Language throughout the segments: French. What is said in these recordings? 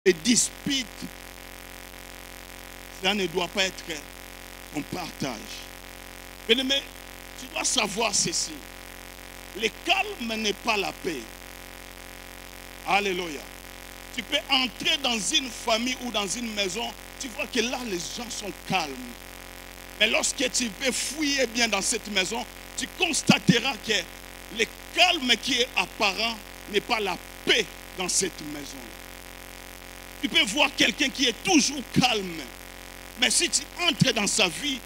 les disputes, ça ne doit pas être un partage. Bien-aimé, tu dois savoir ceci. Le calme n'est pas la paix. Alléluia. Tu peux entrer dans une famille ou dans une maison, tu vois que là, les gens sont calmes. Mais lorsque tu peux fouiller bien dans cette maison, tu constateras que le calme qui est apparent n'est pas la paix dans cette maison-là. Tu peux voir quelqu'un qui est toujours calme. Mais si tu entres dans sa vie,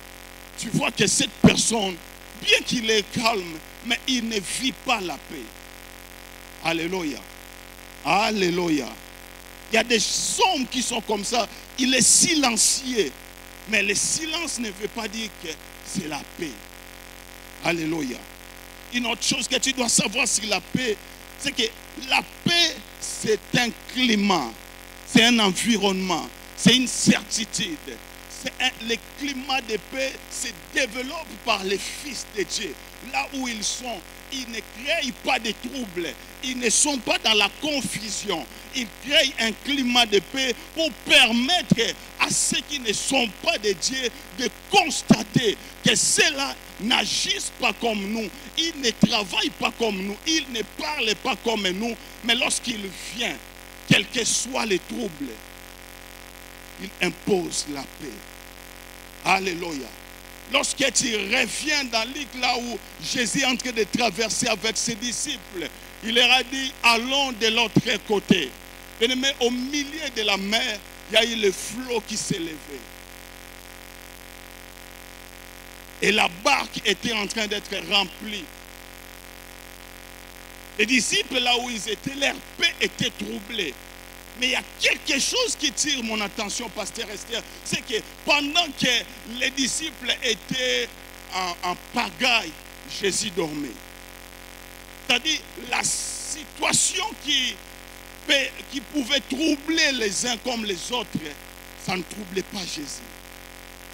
tu vois que cette personne, bien qu'il est calme, mais il ne vit pas la paix. Alléluia. Alléluia. Il y a des hommes qui sont comme ça. Il est silencieux. Mais le silence ne veut pas dire que c'est la paix. Alléluia. Une autre chose que tu dois savoir sur la paix, c'est que la paix, c'est un climat. C'est un environnement. C'est une certitude. Le climat de paix se développe par les fils de Dieu. Là où ils sont, ils ne créent pas de troubles. Ils ne sont pas dans la confusion. Ils créent un climat de paix pour permettre à ceux qui ne sont pas de Dieu de constater que ceux-là n'agissent pas comme nous. Ils ne travaillent pas comme nous. Ils ne parlent pas comme nous. Mais lorsqu'il vient, quels que soient les troubles, il impose la paix. Alléluia. Lorsque tu reviens dans l'île là où Jésus est en train de traverser avec ses disciples, il leur a dit, allons de l'autre côté. Mais au milieu de la mer, il y a eu le flot qui s'est levé. Et la barque était en train d'être remplie. Les disciples, là où ils étaient, leur paix était troublée. Mais il y a quelque chose qui tire mon attention, pasteur Esther, c'est que pendant que les disciples étaient en pagaille, Jésus dormait. C'est-à-dire la situation qui pouvait troubler les uns comme les autres, ça ne troublait pas Jésus.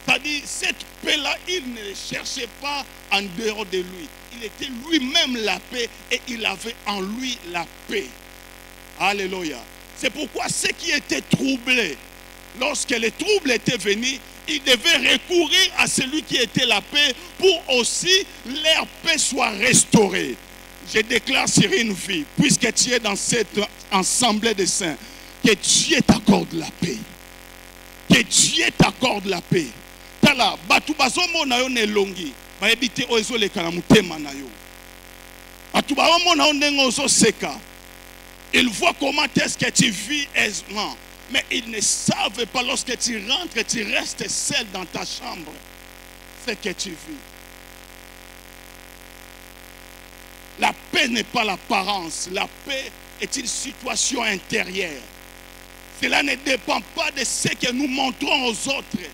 C'est-à-dire cette paix-là, il ne la cherchait pas en dehors de lui. Il était lui-même la paix et il avait en lui la paix. Alléluia. C'est pourquoi ceux qui étaient troublés, lorsque les troubles étaient venus, ils devaient recourir à celui qui était la paix pour aussi leur paix soit restaurée. Je déclare sur une vie, puisque tu es dans cette assemblée de saints, que Dieu t'accorde la paix. Que Dieu t'accorde la paix. Tala, batu bazomo na yo ne longi, ba ebite ozo le kana mutema na yo. Batu bazomo na yo nengo zo seka. Ils voient comment est-ce que tu vis aisément. Mais ils ne savent pas lorsque tu rentres, tu restes seul dans ta chambre. Ce que tu vis. La paix n'est pas l'apparence. La paix est une situation intérieure. Cela ne dépend pas de ce que nous montrons aux autres.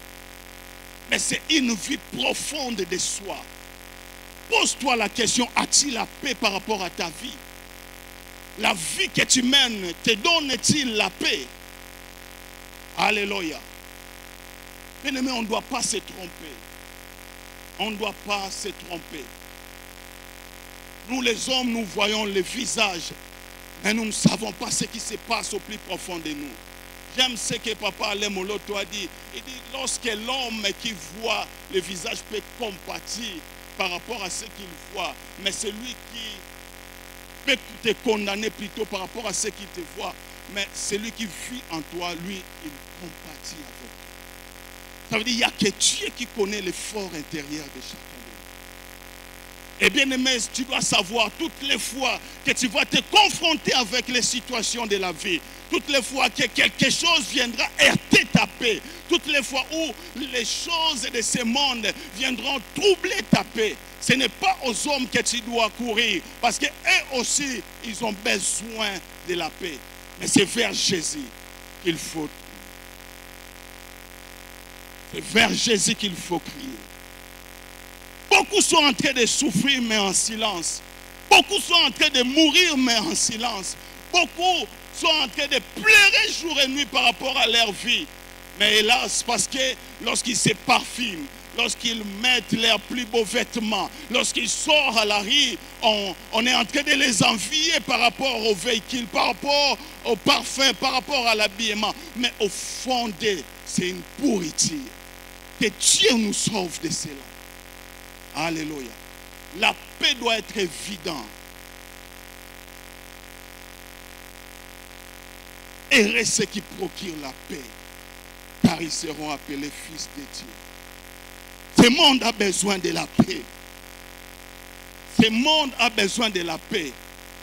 Mais c'est une vie profonde de soi. Pose-toi la question, as-tu la paix par rapport à ta vie? La vie que tu mènes, te donne-t-il la paix? Alléluia. Bien-aimé, on ne doit pas se tromper. On ne doit pas se tromper. Nous les hommes, nous voyons le visage, mais nous ne savons pas ce qui se passe au plus profond de nous. J'aime ce que Papa Alain Moloto a dit. Il dit, lorsque l'homme qui voit le visage peut compatir par rapport à ce qu'il voit, mais celui qui peut te condamner plutôt par rapport à ce qu'il te voit, mais celui qui vit en toi, lui, il compatit avec toi. Ça veut dire qu'il n'y a que Dieu qui connaît le fort intérieur de chacun de nous. Et bien aimé, tu dois savoir, toutes les fois que tu vas te confronter avec les situations de la vie, toutes les fois que quelque chose viendra heurter ta paix, toutes les fois où les choses de ce monde viendront troubler ta paix, ce n'est pas aux hommes que tu dois courir, parce qu'eux aussi, ils ont besoin de la paix. Mais c'est vers Jésus qu'il faut crier. C'est vers Jésus qu'il faut crier. Beaucoup sont en train de souffrir, mais en silence. Beaucoup sont en train de mourir, mais en silence. Beaucoup sont en train de pleurer jour et nuit par rapport à leur vie. Mais hélas, parce que lorsqu'ils se parfument, lorsqu'ils mettent leurs plus beaux vêtements, lorsqu'ils sortent à la rue, on est en train de les envier par rapport au véhicule, par rapport au parfum, par rapport à l'habillement. Mais au fond d'eux, c'est une pourriture. Que Dieu nous sauve de cela. Alléluia. La paix doit être évidente. Heureux ceux qui procurent la paix, car ils seront appelés fils de Dieu. Ce monde a besoin de la paix. Ce monde a besoin de la paix.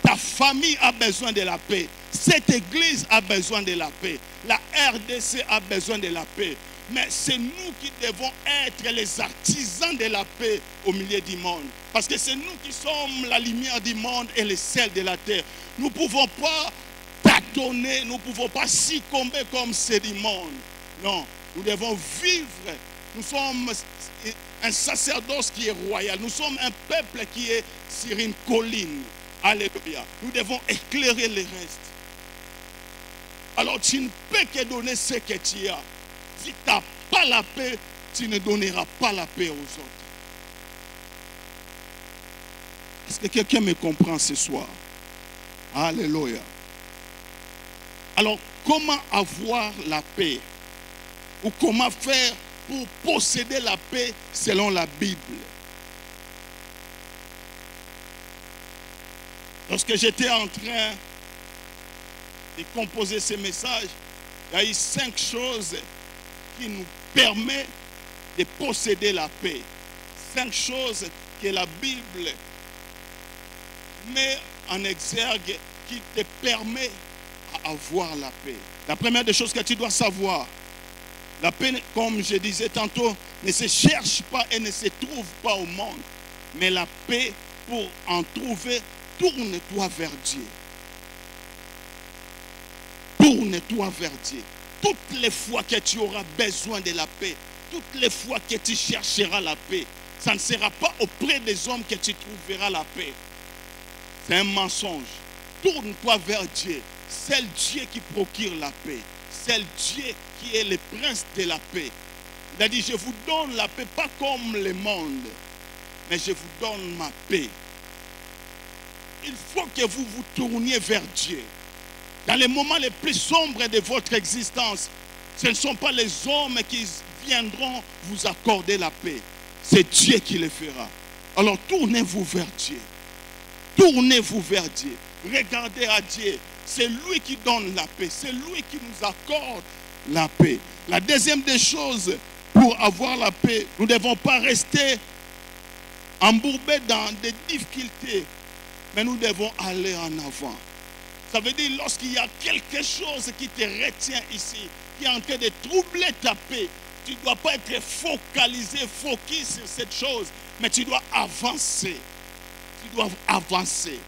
Ta famille a besoin de la paix. Cette église a besoin de la paix. La RDC a besoin de la paix. Mais c'est nous qui devons être les artisans de la paix au milieu du monde. Parce que c'est nous qui sommes la lumière du monde et le sel de la terre. Nous ne pouvons pas tâtonner, nous ne pouvons pas succomber comme c'est du monde. Non, nous devons vivre. Nous sommes un sacerdoce qui est royal. Nous sommes un peuple qui est sur une colline. Alléluia. Nous devons éclairer le reste. Alors tu ne peux que donner ce que tu as. Si tu n'as pas la paix, tu ne donneras pas la paix aux autres. Est-ce que quelqu'un me comprend ce soir? Alléluia. Alors, comment avoir la paix? Ou comment faire pour posséder la paix selon la Bible? Lorsque j'étais en train de composer ce message, il y a eu 5 choses qui nous permettent de posséder la paix. 5 choses que la Bible met en exergue qui te permet d'avoir la paix. La première des choses que tu dois savoir, la paix, comme je disais tantôt, ne se cherche pas et ne se trouve pas au monde. Mais la paix, pour en trouver, tourne-toi vers Dieu. Tourne-toi vers Dieu. Toutes les fois que tu auras besoin de la paix, toutes les fois que tu chercheras la paix, ça ne sera pas auprès des hommes que tu trouveras la paix. C'est un mensonge. Tourne-toi vers Dieu. C'est Dieu qui procure la paix. C'est Dieu qui est le prince de la paix. Il a dit, je vous donne la paix, pas comme le monde, mais je vous donne ma paix. Il faut que vous vous tourniez vers Dieu. Dans les moments les plus sombres de votre existence, ce ne sont pas les hommes qui viendront vous accorder la paix. C'est Dieu qui le fera. Alors tournez-vous vers Dieu. Tournez-vous vers Dieu. Regardez à Dieu. C'est lui qui donne la paix. C'est lui qui nous accorde la paix. La deuxième des choses, pour avoir la paix, nous ne devons pas rester embourbés dans des difficultés, mais nous devons aller en avant. Ça veut dire lorsqu'il y a quelque chose qui te retient ici, qui est en train de troubler ta paix, tu ne dois pas être focalisé, focus sur cette chose, mais tu dois avancer. Tu dois avancer.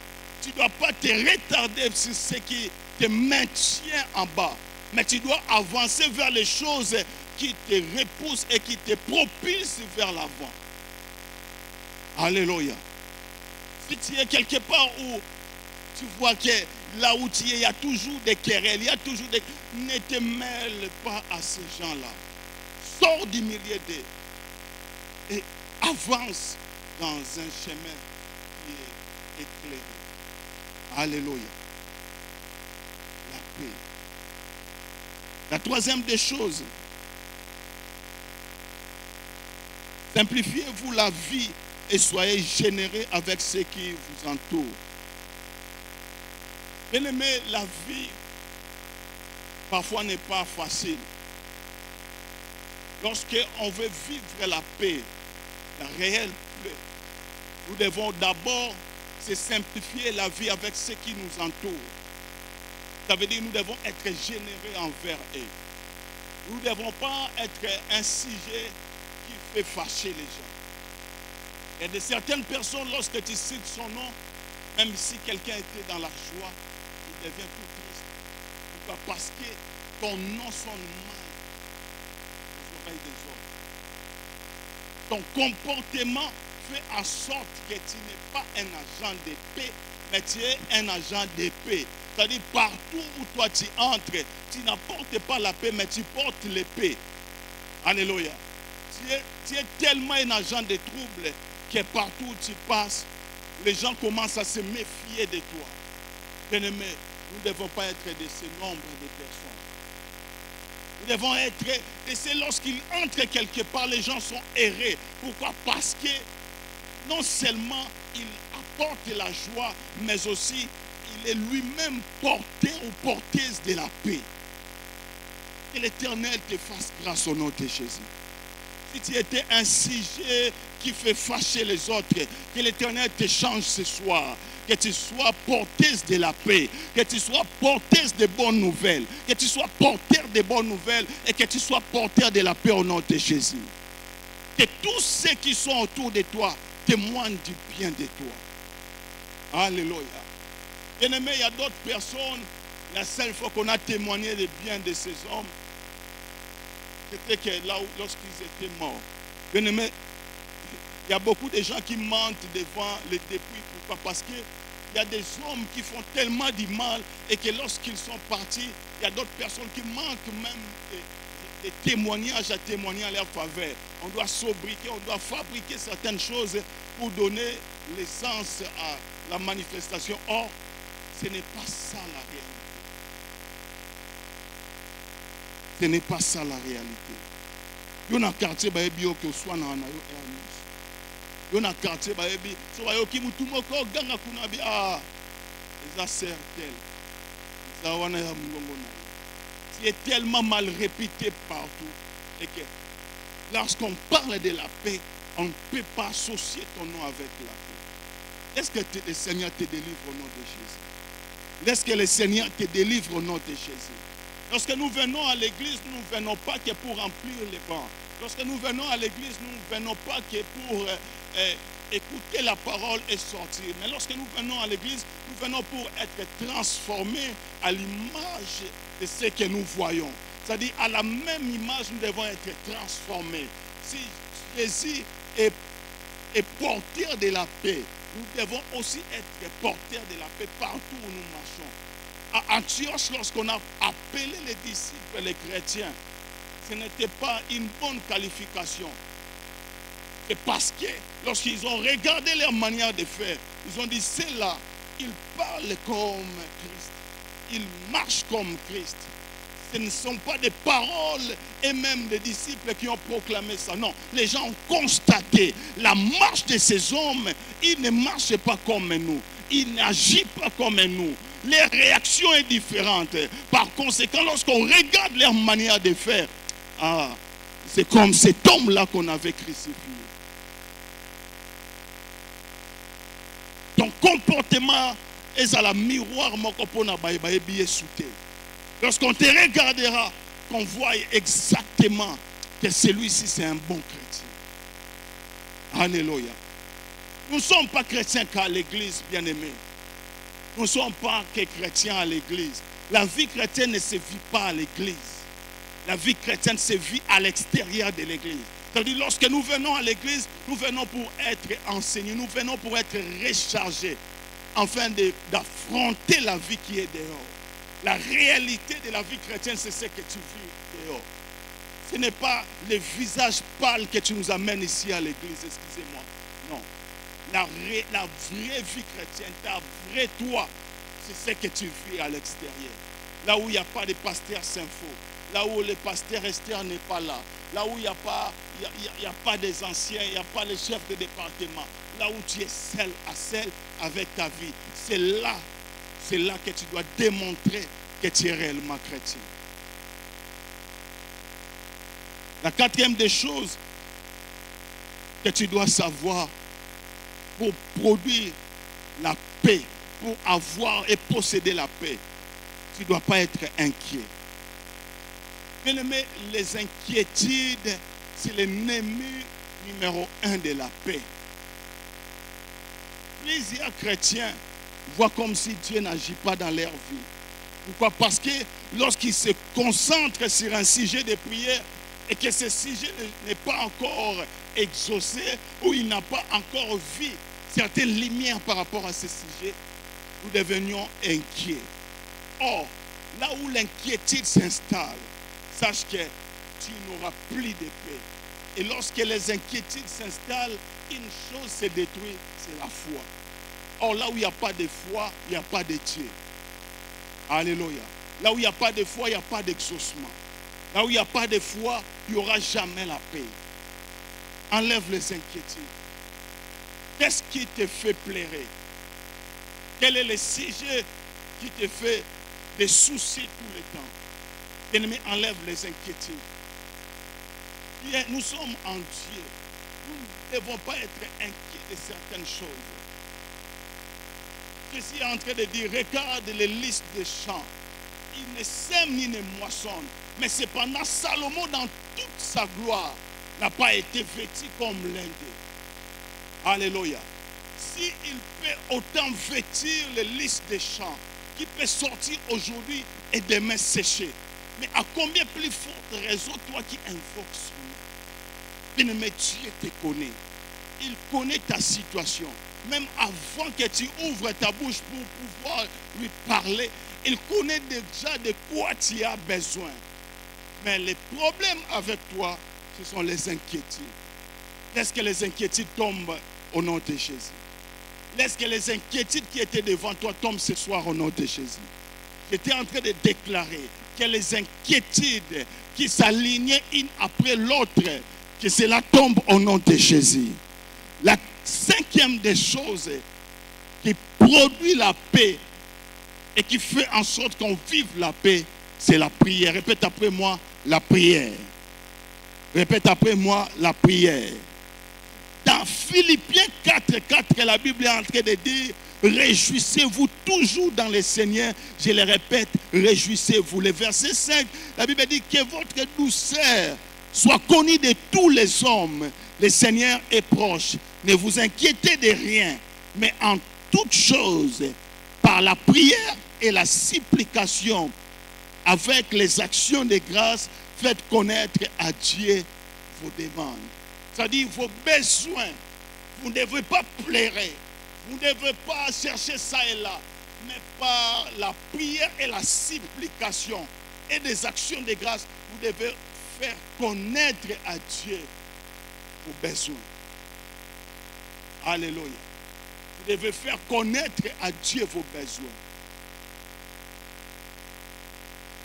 Tu ne dois pas te retarder sur ce qui te maintient en bas, mais tu dois avancer vers les choses qui te repoussent et qui te propulsent vers l'avant. Alléluia. Si tu es quelque part où tu vois que là où tu es, il y a toujours des querelles, il y a toujours des... Ne te mêle pas à ces gens-là. Sors du milieu d'eux et avance dans un chemin qui est éclairé. Alléluia. La paix. La troisième des choses, simplifiez-vous la vie et soyez généreux avec ceux qui vous entourent. Bien-aimé, la vie, parfois n'est pas facile. Lorsqu'on veut vivre la paix, la réelle paix, nous devons d'abord se simplifier la vie avec ceux qui nous entourent. Ça veut dire que nous devons être généreux envers eux. Nous ne devons pas être un sujet qui fait fâcher les gens. Il y a de certaines personnes, lorsque tu cites son nom, même si quelqu'un était dans la joie, il devient tout triste. Pourquoi? Parce que ton nom sonne mal aux oreilles des autres. Ton comportement fait en sorte que tu n'es pas un agent de paix, mais tu es un agent de paix. C'est-à-dire partout où toi tu entres, tu n'apportes pas la paix, mais tu portes l'épée. Alléluia. tu es tellement un agent de trouble que partout où tu passes, les gens commencent à se méfier de toi. Bien-aimés, nous ne devons pas être de ce nombre de personnes. Nous devons être, et c'est lorsqu'il entre quelque part, les gens sont errés. Pourquoi? Parce que non seulement il apporte la joie, mais aussi il est lui-même porteur ou porteuse de la paix. Que l'Éternel te fasse grâce au nom de Jésus. Si tu étais un sujet qui fait fâcher les autres, que l'Éternel te change ce soir. Que tu sois porteuse de la paix, que tu sois porteuse de bonnes nouvelles, que tu sois porteur de bonnes nouvelles et que tu sois porteur de la paix au nom de Jésus. Que tous ceux qui sont autour de toi témoignent du bien de toi. Alléluia. Bien-aimé, il y a d'autres personnes, la seule fois qu'on a témoigné du bien de ces hommes, c'était que là, lorsqu'ils étaient morts. Bien-aimé, il y a beaucoup de gens qui mentent devant les dépouilles. Pourquoi? Parce qu'il y a des hommes qui font tellement du mal et que lorsqu'ils sont partis, il y a d'autres personnes qui manquent même des témoignages à témoigner en leur faveur. On doit sobriquer, on doit fabriquer certaines choses pour donner l'essence à la manifestation. Or, ce n'est pas ça la réalité. Ce n'est pas ça la réalité. Il y a un quartier qui est soit dans il y a un quartier qui est tellement mal répété partout. Et que lorsqu'on parle de la paix, on ne peut pas associer ton nom avec la paix. Est-ce que le Seigneur te délivre au nom de Jésus? Est-ce que le Seigneur te délivre au nom de Jésus? Lorsque nous venons à l'église, nous ne venons pas que pour remplir les bancs. Lorsque nous venons à l'église, nous ne venons pas que pour écouter la parole et sortir. Mais lorsque nous venons à l'église, nous venons pour être transformés à l'image de ce que nous voyons. C'est-à-dire à la même image, nous devons être transformés. Si Jésus est porteur de la paix, nous devons aussi être porteurs de la paix partout où nous marchons. À Antioche, lorsqu'on a appelé les disciples, les chrétiens, ce n'était pas une bonne qualification. C'est parce que lorsqu'ils ont regardé leur manière de faire, ils ont dit, c'est là, ils parlent comme Christ, ils marchent comme Christ. Ce ne sont pas des paroles et même des disciples qui ont proclamé ça. Non, les gens ont constaté la marche de ces hommes. Ils ne marchent pas comme nous. Ils n'agissent pas comme nous. Les réactions sont différentes. Par conséquent, lorsqu'on regarde leur manière de faire, c'est comme cet homme-là qu'on avait crucifié. Ton comportement est à la miroir. Lorsqu'on te regardera, qu'on voit exactement que celui-ci c'est un bon chrétien. Alléluia. Nous ne sommes pas chrétiens qu'à l'église, bien-aimés. Nous ne sommes pas que chrétiens à l'église. La vie chrétienne ne se vit pas à l'église. La vie chrétienne se vit à l'extérieur de l'église. C'est-à-dire, lorsque nous venons à l'église, nous venons pour être enseignés, nous venons pour être rechargés, afin d'affronter la vie qui est dehors. La réalité de la vie chrétienne, c'est ce que tu vis dehors. Ce n'est pas le visage pâle que tu nous amènes ici à l'église, excusez-moi. Non. La vraie vie chrétienne, ta vraie toi, c'est ce que tu vis à l'extérieur. Là où il n'y a pas de pasteur sympho, là où le pasteur externe n'est pas là, là où il n'y a pas des anciens, il n'y a pas les chefs de département, là où tu es seul à seul avec ta vie, c'est là que tu dois démontrer que tu es réellement chrétien. La quatrième des choses que tu dois savoir pour produire la paix, pour avoir et posséder la paix, tu ne dois pas être inquiet. Bien-aimé, les inquiétudes, c'est l'ennemi numéro 1 de la paix. Plusieurs chrétiens voient comme si Dieu n'agit pas dans leur vie. Pourquoi? Parce que lorsqu'ils se concentrent sur un sujet de prière et que ce sujet n'est pas encore exaucé ou il n'a pas encore vu certaines lumières par rapport à ce sujet, nous devenions inquiets. Or, là où l'inquiétude s'installe, sache que tu n'auras plus de paix. Et lorsque les inquiétudes s'installent, une chose se détruit, c'est la foi. Or, là où il n'y a pas de foi, il n'y a pas de Dieu. Alléluia. Là où il n'y a pas de foi, il n'y a pas d'exaucement. Là où il n'y a pas de foi, il n'y aura jamais la paix. Enlève les inquiétudes. Qu'est-ce qui te fait pleurer? Quel est le sujet qui te fait des soucis tout le temps? Bien-aimé, enlève les inquiétudes. Nous sommes en Dieu. Nous ne devons pas être inquiets de certaines choses. Je suis en train de dire, regarde les listes des champs. Il ne sème ni ne moissonne. Mais cependant, Salomon, dans toute sa gloire, n'a pas été vêtu comme l'un d'eux. Alléluia. S'il peut autant vêtir les listes des champs, qui peut sortir aujourd'hui et demain sécher, mais à combien plus forte raison, toi qui invoques son nom? Bien-aimé, Dieu te connaît. Il connaît ta situation. Même avant que tu ouvres ta bouche pour pouvoir lui parler, il connaît déjà de quoi tu as besoin. Mais les problèmes avec toi, ce sont les inquiétudes. Laisse que les inquiétudes tombent au nom de Jésus. Laisse que les inquiétudes qui étaient devant toi tombent ce soir au nom de Jésus. J'étais en train de déclarer que les inquiétudes qui s'alignaient une après l'autre, que cela tombe au nom de Jésus. La cinquième des choses qui produit la paix et qui fait en sorte qu'on vive la paix, c'est la prière. Répète après moi, la prière. Répète après moi, la prière. Dans Philippiens 4:4, la Bible est en train de dire, réjouissez-vous toujours dans le Seigneur. Je le répète, réjouissez-vous. Le verset 5, la Bible dit que votre douceur soit connue de tous les hommes. Le Seigneur est proche. Ne vous inquiétez de rien, mais en toutes choses, par la prière et la supplication, avec les actions de grâce, faites connaître à Dieu vos demandes. C'est-à-dire vos besoins. Vous ne devez pas pleurer. Vous ne devez pas chercher ça et là. Mais par la prière et la supplication et des actions de grâce, vous devez faire connaître à Dieu vos besoins. Alléluia. Vous devez faire connaître à Dieu vos besoins.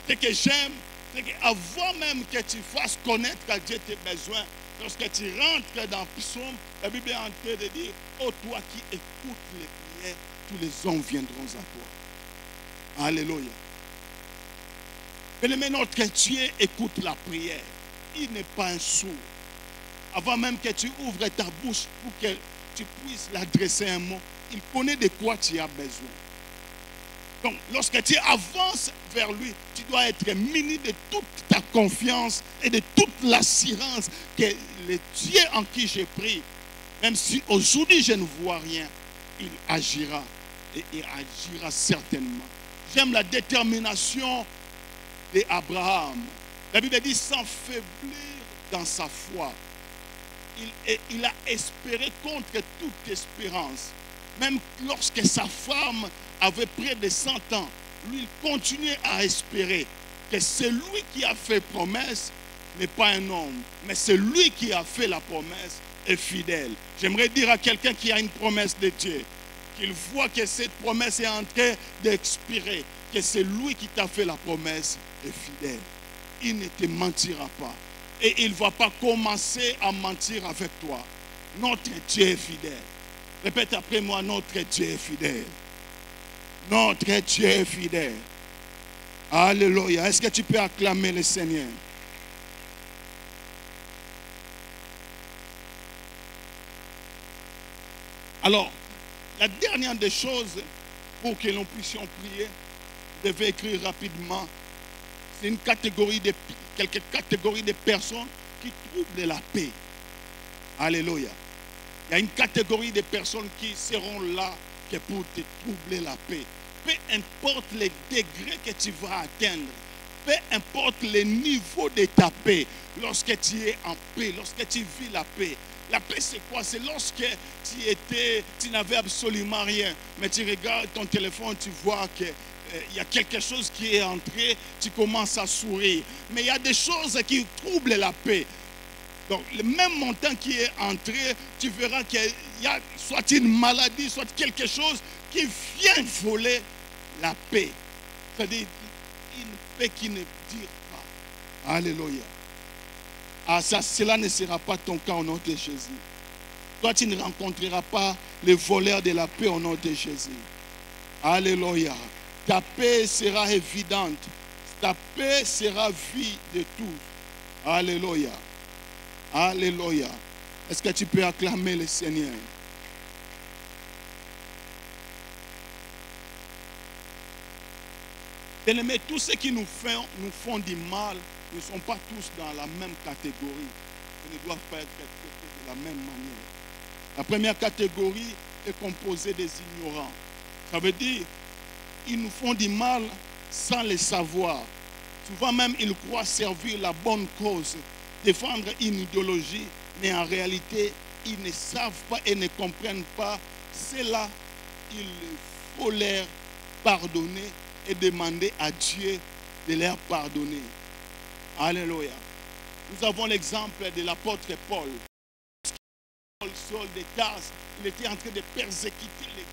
Ce que j'aime, c'est qu'avant même que tu fasses connaître à Dieu tes besoins, lorsque tu rentres dans le psaume, la Bible est en train de dire, ô toi qui écoutes les prières, tous les hommes viendront à toi. Alléluia. Mais notre Dieu écoute la prière. Il n'est pas un sourd. Avant même que tu ouvres ta bouche pour que tu puisses l'adresser un mot, il connaît de quoi tu as besoin. Donc, lorsque tu avances vers lui, tu dois être muni de toute ta confiance et de toute l'assurance que le Dieu en qui j'ai pris, même si aujourd'hui je ne vois rien, il agira et il agira certainement. J'aime la détermination d'Abraham. La Bible dit sans faiblir dans sa foi. Il a espéré contre toute espérance. Même lorsque sa femme avait près de 100 ans, lui, il continuait à espérer que celui qui a fait promesse n'est pas un homme, mais celui qui a fait la promesse est fidèle. J'aimerais dire à quelqu'un qui a une promesse de Dieu, qu'il voit que cette promesse est en train d'expirer, que celui qui t'a fait la promesse est fidèle. Il ne te mentira pas. Et il ne va pas commencer à mentir avec toi. Notre Dieu est fidèle. Répète après moi, notre Dieu est fidèle. Notre Dieu est fidèle. Alléluia. Est-ce que tu peux acclamer le Seigneur? Alors, la dernière des choses pour que nous puissions prier, je vais écrire rapidement. C'est une catégorie quelques catégories de personnes qui troublent la paix. Alléluia. Il y a une catégorie de personnes qui seront là que pour te troubler la paix. Peu importe les degrés que tu vas atteindre, peu importe le niveau de ta paix, lorsque tu es en paix, lorsque tu vis la paix. La paix, c'est quoi? C'est lorsque tu n'avais absolument rien, mais tu regardes ton téléphone, tu vois que il y a quelque chose qui est entré, tu commences à sourire. Mais il y a des choses qui troublent la paix. Donc, le même montant qui est entré, tu verras qu'il y a soit une maladie, soit quelque chose qui vient voler la paix. C'est-à-dire une paix qui ne dure pas. Alléluia. Ah, ça, cela ne sera pas ton cas au nom de Jésus. Toi, tu ne rencontreras pas les voleurs de la paix au nom de Jésus. Alléluia. Ta paix sera évidente. Ta paix sera vie de tous. Alléluia. Alléluia. Est-ce que tu peux acclamer le Seigneur? Bien-aimés, tous ceux qui nous font du mal ne sont pas tous dans la même catégorie. Ils ne doivent pas être traités de la même manière. La première catégorie est composée des ignorants. Ça veut dire, ils nous font du mal sans le savoir. Souvent même, ils croient servir la bonne cause, défendre une idéologie, mais en réalité, ils ne savent pas et ne comprennent pas. C'est là qu'il faut leur pardonner et demander à Dieu de leur pardonner. Alléluia. Nous avons l'exemple de l'apôtre Paul. Paul, Saul de Tarse, il était en train de persécuter l'Église.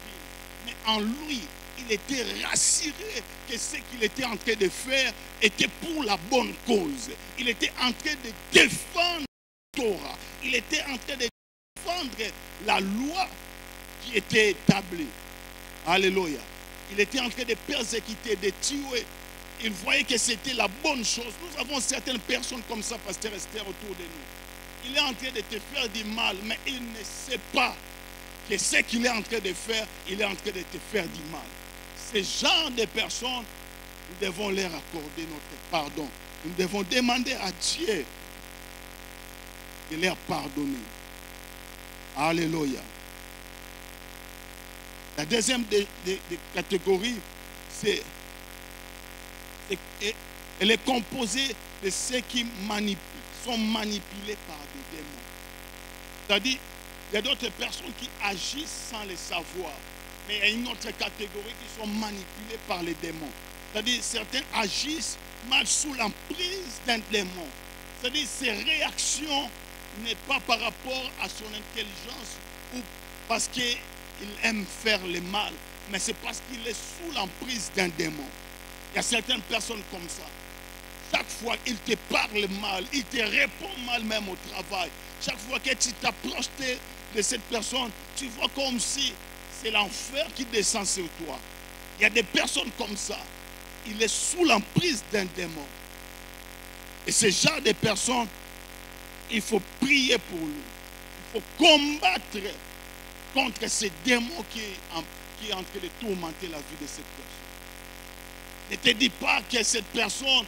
Mais en lui, il était rassuré que ce qu'il était en train de faire était pour la bonne cause. Il était en train de défendre la Torah. Il était en train de défendre la loi qui était établie. Alléluia. Il était en train de persécuter, de tuer. Il voyait que c'était la bonne chose. Nous avons certaines personnes comme ça, pasteur Esther, autour de nous. Il est en train de te faire du mal, mais il ne sait pas que ce qu'il est en train de faire, il est en train de te faire du mal. Ce genre de personnes, nous devons leur accorder notre pardon. Nous devons demander à Dieu de leur pardonner. Alléluia. La deuxième des catégories, elle est composée de ceux qui sont manipulés par des démons. C'est-à-dire, il y a d'autres personnes qui agissent sans le savoir. Mais il y a une autre catégorie qui sont manipulées par les démons. C'est-à-dire, certains agissent mal sous l'emprise d'un démon. C'est-à-dire, ses réactions n'est pas par rapport à son intelligence ou parce qu'il aime faire le mal, mais c'est parce qu'il est sous l'emprise d'un démon. Il y a certaines personnes comme ça. Chaque fois qu'il te parle mal, il te répond mal même au travail. Chaque fois que tu t'approches de cette personne, tu vois comme si c'est l'enfer qui descend sur toi. Il y a des personnes comme ça. Il est sous l'emprise d'un démon. Et ce genre de personnes, il faut prier pour lui. Il faut combattre contre ce démon qui est en train de tourmenter la vie de cette personne. Ne te dis pas que cette personne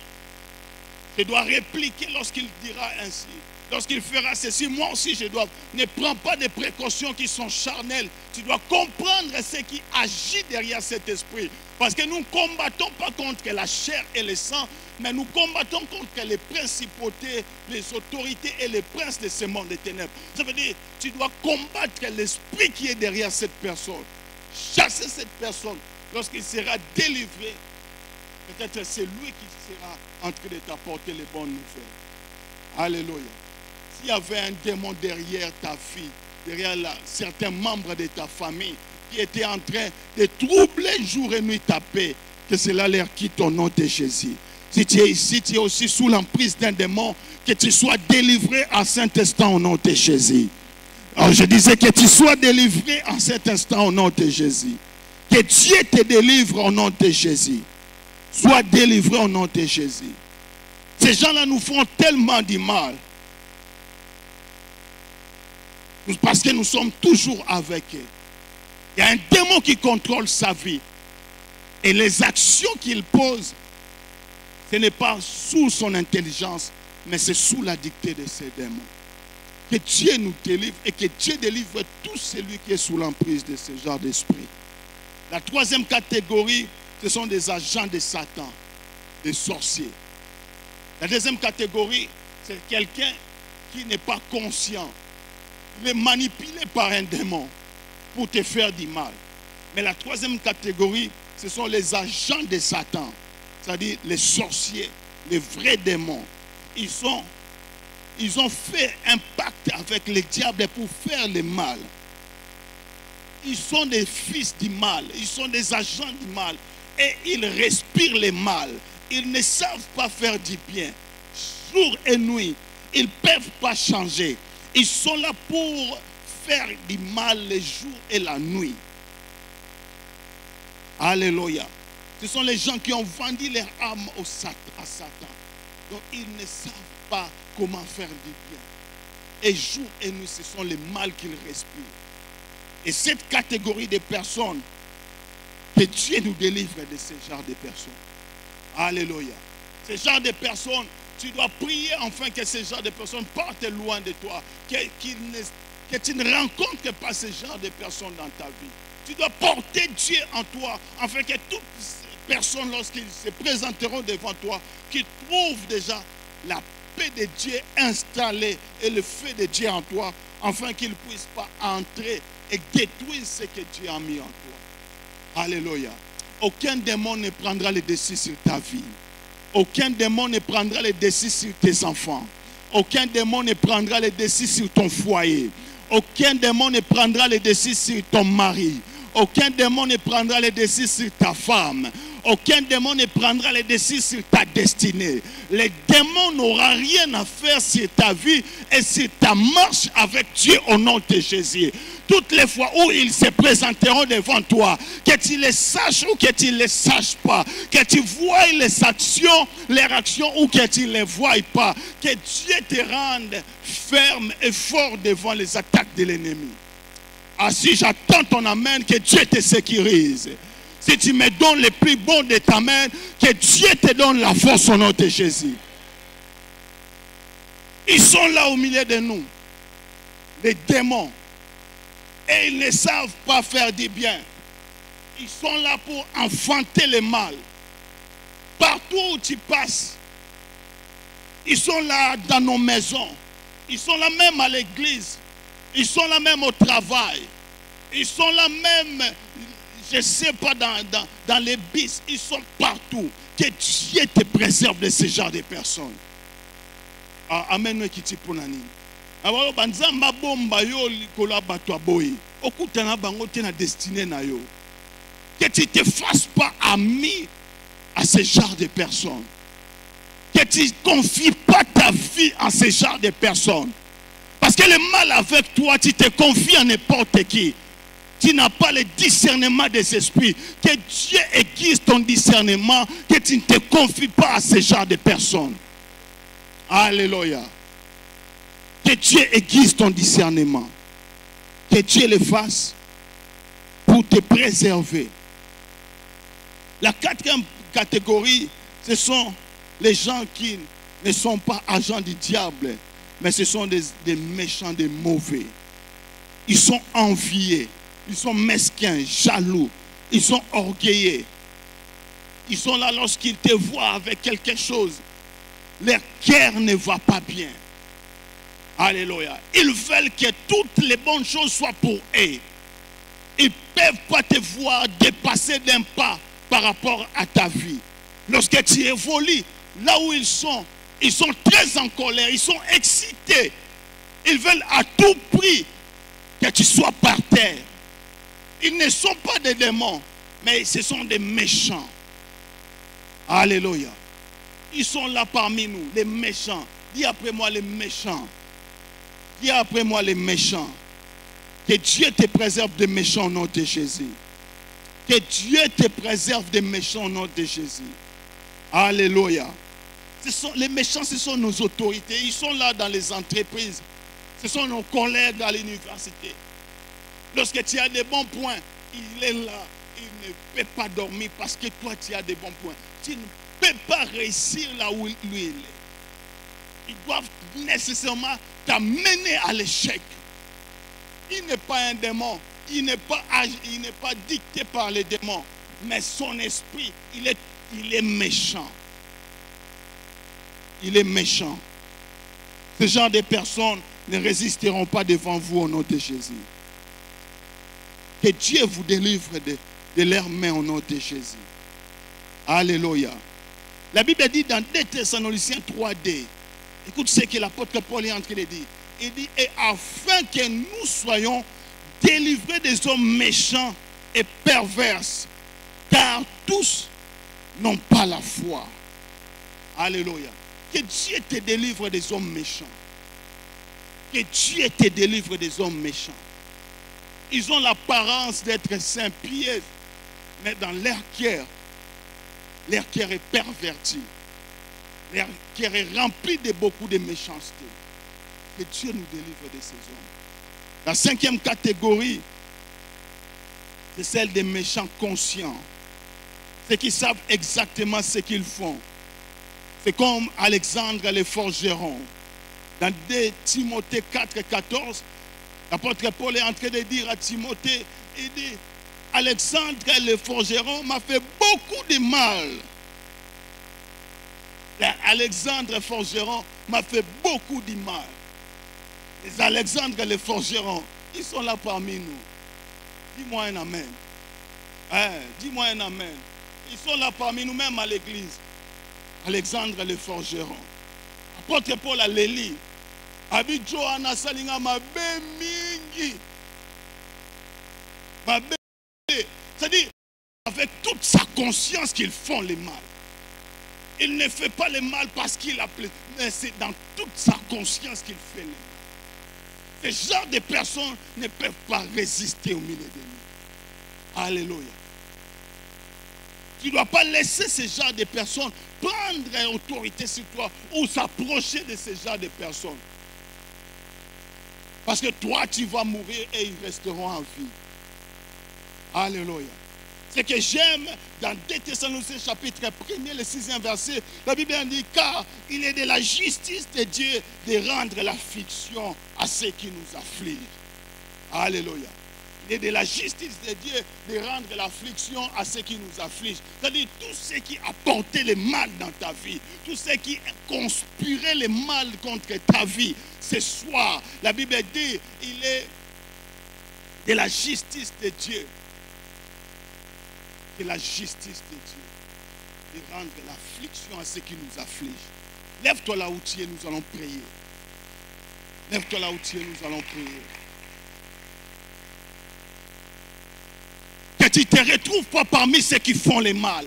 je dois répliquer lorsqu'il dira ainsi. Lorsqu'il fera ceci, moi aussi je dois. Ne prends pas des précautions qui sont charnelles. Tu dois comprendre ce qui agit derrière cet esprit. Parce que nous ne combattons pas contre la chair et le sang, mais nous combattons contre les principautés, les autorités et les princes de ce monde des ténèbres. Ça veut dire, tu dois combattre l'esprit qui est derrière cette personne. Chasser cette personne. Lorsqu'il sera délivré, peut-être c'est lui qui sera en train de t'apporter les bonnes nouvelles. Alléluia. S'il y avait un démon derrière ta fille, derrière certains membres de ta famille qui étaient en train de troubler jour et nuit ta paix, que cela leur quitte au nom de Jésus. Si tu es ici, tu es aussi sous l'emprise d'un démon, que tu sois délivré en cet instant au nom de Jésus. Alors je disais que tu sois délivré en cet instant au nom de Jésus. Que Dieu te délivre au nom de Jésus. Sois délivré au nom de Jésus. Ces gens-là nous font tellement du mal. Parce que nous sommes toujours avec eux. Il y a un démon qui contrôle sa vie. Et les actions qu'il pose, ce n'est pas sous son intelligence, mais c'est sous la dictée de ces démons. Que Dieu nous délivre et que Dieu délivre tout celui qui est sous l'emprise de ce genre d'esprit. La troisième catégorie, ce sont des agents de Satan, des sorciers. La deuxième catégorie, c'est quelqu'un qui n'est pas conscient. Il est manipulé par un démon pour te faire du mal. Mais la troisième catégorie, ce sont les agents de Satan, c'est-à-dire les sorciers, les vrais démons. Ils ils ont fait un pacte avec le diable pour faire le mal. Ils sont des fils du mal, ils sont des agents du mal et ils respirent le mal. Ils ne savent pas faire du bien. Jour et nuit, ils ne peuvent pas changer. Ils sont là pour faire du mal le jour et la nuit. Alléluia. Ce sont les gens qui ont vendu leur âme à Satan. Donc ils ne savent pas comment faire du bien. Et jour et nuit, ce sont les mal qu'ils respirent. Et cette catégorie de personnes, que Dieu nous délivre de ce genre de personnes. Alléluia. Ce genre de personnes, tu dois prier enfin que ce genre de personnes partent loin de toi. Que tu ne rencontres pas ce genre de personnes dans ta vie. Tu dois porter Dieu en toi, afin que toutes ces personnes, lorsqu'ils se présenteront devant toi, qu'ils trouvent déjà la paix de Dieu installée et le feu de Dieu en toi, afin qu'ils ne puissent pas entrer et détruire ce que Dieu a mis en toi. Alléluia. Aucun démon ne prendra le dessus sur ta vie. Aucun démon ne prendra le dessus sur tes enfants. Aucun démon ne prendra le dessus sur ton foyer. Aucun démon ne prendra le dessus sur ton mari. Aucun démon ne prendra le dessus sur ta femme. Aucun démon ne prendra le dessus sur ta destinée. Les démons n'auront rien à faire sur ta vie et sur ta marche avec Dieu au nom de Jésus. Toutes les fois où ils se présenteront devant toi, que tu les saches ou que tu ne les saches pas, que tu vois les actions, les réactions ou que tu ne les vois pas, que Dieu te rende ferme et fort devant les attaques de l'ennemi. Ah, si j'attends ton amen, que Dieu te sécurise. Si tu me donnes le plus bon de ta main, que Dieu te donne la force au nom de Jésus. Ils sont là au milieu de nous, les démons. Et ils ne savent pas faire du bien. Ils sont là pour enfanter le mal. Partout où tu passes, ils sont là dans nos maisons. Ils sont là même à l'église. Ils sont là même au travail. Ils sont là même, je ne sais pas, dans les bus. Ils sont partout. Que Dieu te préserve de ce genre de personnes. Amen. Alors, banzamba bomba yo likola bato aboyi. Okutana bango te na destinée na yo. Que tu te fasses pas ami à ce genre de personnes. Que tu ne confies pas ta vie à ce genre de personnes. Parce que le mal avec toi, tu te confies à n'importe qui. Tu n'as pas le discernement des esprits. Que Dieu aiguise ton discernement. Que tu ne te confies pas à ce genre de personnes. Alléluia. Que Dieu aiguise ton discernement. Que Dieu le fasse pour te préserver. La quatrième catégorie, ce sont les gens qui ne sont pas agents du diable, mais ce sont des méchants, des mauvais. Ils sont enviés, ils sont mesquins, jaloux, ils sont orgueilleux. Ils sont là lorsqu'ils te voient avec quelque chose. Leur cœur ne va pas bien. Alléluia. Ils veulent que toutes les bonnes choses soient pour eux. Ils ne peuvent pas te voir dépasser d'un pas par rapport à ta vie. Lorsque tu évolues, là où ils sont très en colère, ils sont excités. Ils veulent à tout prix que tu sois par terre. Ils ne sont pas des démons, mais ce sont des méchants. Alléluia. Ils sont là parmi nous, les méchants. Dis après moi les méchants. Dis après moi les méchants. Que Dieu te préserve des méchants au nom de Jésus. Que Dieu te préserve des méchants au nom de Jésus. Alléluia. Les méchants, ce sont nos autorités. Ils sont là dans les entreprises. Ce sont nos collègues à l'université. Lorsque tu as des bons points, il est là. Il ne peut pas dormir parce que toi, tu as des bons points. Tu ne peux pas réussir là où lui il est. Ils doivent nécessairement t'amener à l'échec. Il n'est pas un démon. Il n'est pas dicté par les démons. Mais son esprit, il est méchant. Il est méchant. Ce genre de personnes ne résisteront pas devant vous au nom de Jésus. Que Dieu vous délivre de leurs mains au nom de Jésus. Alléluia. La Bible dit dans 2 Thessaloniciens 3D Écoute ce que l'apôtre Paul est en train de dire. Il dit, et afin que nous soyons délivrés des hommes méchants et perverses, car tous n'ont pas la foi. Alléluia. Que Dieu te délivre des hommes méchants. Que Dieu te délivre des hommes méchants. Ils ont l'apparence d'être saints, pieux, mais dans leur cœur est perverti. Leur cœur est rempli de beaucoup de méchanceté. Que Dieu nous délivre de ces hommes. La cinquième catégorie, c'est celle des méchants conscients. Ceux qui savent exactement ce qu'ils font. C'est comme Alexandre le forgeron. Dans 2 Timothée 4, 14, l'apôtre Paul est en train de dire à Timothée, il dit, Alexandre le forgeron m'a fait beaucoup de mal. Alexandre le forgeron m'a fait beaucoup de mal. Les Alexandre le forgeron, ils sont là parmi nous. Dis-moi un amen. Dis-moi un amen. Ils sont là parmi nous, même à l'église. Alexandre le forgeron. Apôtre Paul a l'élit. Abi Johanna Salinga mabe mingi. Mabe. C'est-à-dire, avec toute sa conscience qu'ils font le mal. Il ne fait pas le mal parce qu'il a plaisir. Mais c'est dans toute sa conscience qu'il fait le mal. Ce genre de personnes ne peuvent pas résister au milieu de nous. Alléluia. Tu ne dois pas laisser ce genre de personnes prendre autorité sur toi ou s'approcher de ce genre de personnes. Parce que toi, tu vas mourir et ils resteront en vie. Alléluia. Ce que j'aime dans 2 Thessaloniciens chapitre 1er, le 6e verset, la Bible dit, car il est de la justice de Dieu de rendre l'affliction à ceux qui nous affligent. Alléluia. Il est de la justice de Dieu de rendre l'affliction à ceux qui nous affligent. C'est-à-dire tous ceux qui apportaient le mal dans ta vie, tous ceux qui conspiraient le mal contre ta vie. Ce soir, la Bible dit, il est de la justice de Dieu. De la justice de Dieu. De rendre l'affliction à ceux qui nous affligent. Lève-toi là où tu es, nous allons prier. Lève-toi là où tu es, nous allons prier. Que tu ne te retrouves pas parmi ceux qui font le mal.